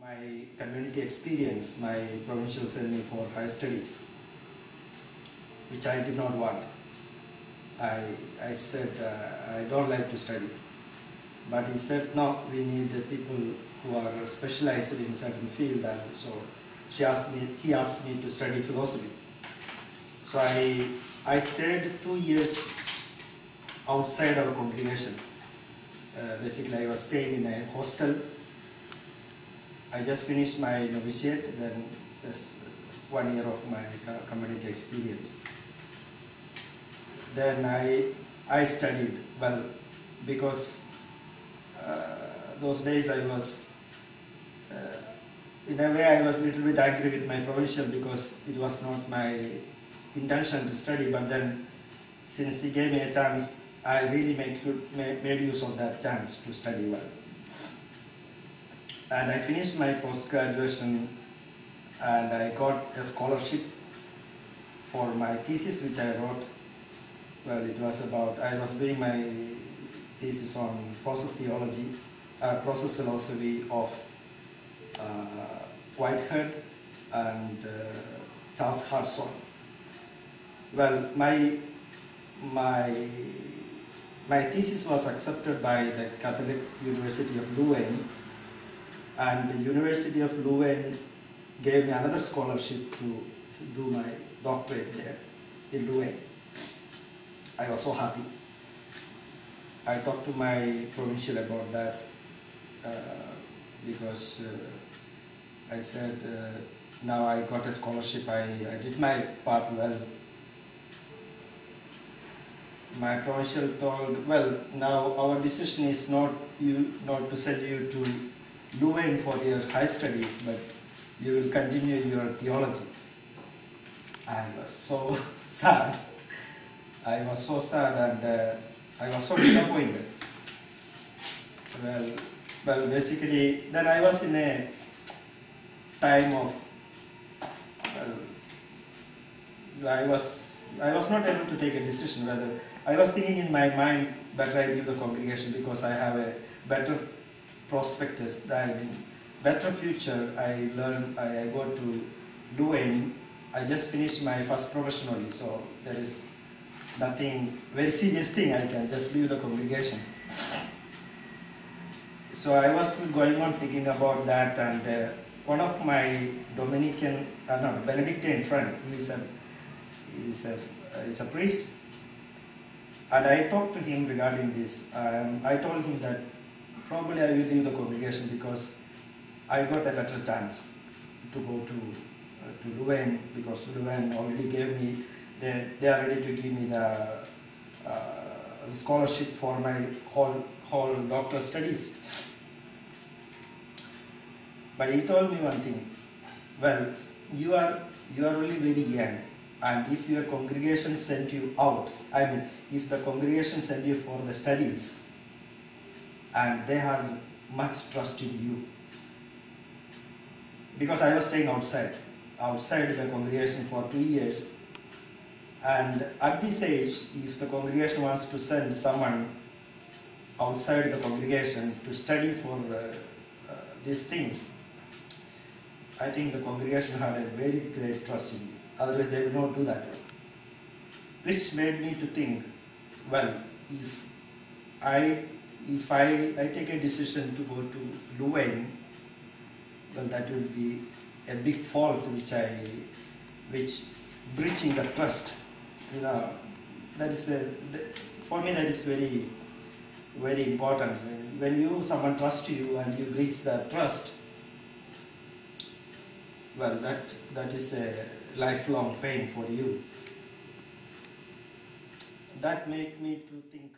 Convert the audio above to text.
my community experience, my provincial sent me for higher studies, which I did not want. I said, I don't like to study. But he said, no, we need people who are specialized in certain field, and so he asked me to study philosophy. So I stayed 2 years outside our congregation. Basically, I was staying in a hostel. I just finished my novitiate, then just 1 year of my community experience. Then I studied well, because those days I was, in a way I was a little bit angry with my provincial, because it was not my intention to study, but then since he gave me a chance, I really made use of that chance to study well. And I finished my post-graduation, and I got a scholarship for my thesis which I wrote. Well, it was about, I was doing my thesis on process theology, process philosophy of Whitehead and Charles Hartshorne. Well, my thesis was accepted by the Catholic University of Louvain, and the University of Louvain gave me another scholarship to do my doctorate there in Louvain. I was so happy. I talked to my provincial about that, because I said, now I got a scholarship, I did my part well. My provincial told, well, now our decision is not to send you to Louvain for your high studies, but you will continue your theology. I was so sad. I was so sad, and I was so disappointed. Well, basically, then I was in a time of, I was not able to take a decision whether, I was thinking in my mind, better I leave the congregation because I have a better prospectus, better future. I go to Louvain. I just finished my first profession only, so there is nothing very serious thing. I can just leave the congregation. So I was going on thinking about that, and one of my Benedictine friend, he's a priest, and I talked to him regarding this. I told him that probably I will leave the congregation because I got a better chance to go to Louvain, because Louvain already gave me, they are ready to give me the scholarship for my whole doctor studies. But he told me one thing, well, you are only very young, and if your congregation sent you out, I mean, if the congregation sent you for the studies, and they have much trust in you, because I was staying outside the congregation for 2 years, and at this age, if the congregation wants to send someone outside the congregation to study for these things, I think the congregation had a very great trust in me. Otherwise, they would not do that. Which made me to think, well, if I take a decision to go to Louvain, well, that will be a big fault, which breaching the trust. You know, that is for me that is very, very important. When someone trusts you and you breach that trust, well, that is a lifelong pain for you. That made me to think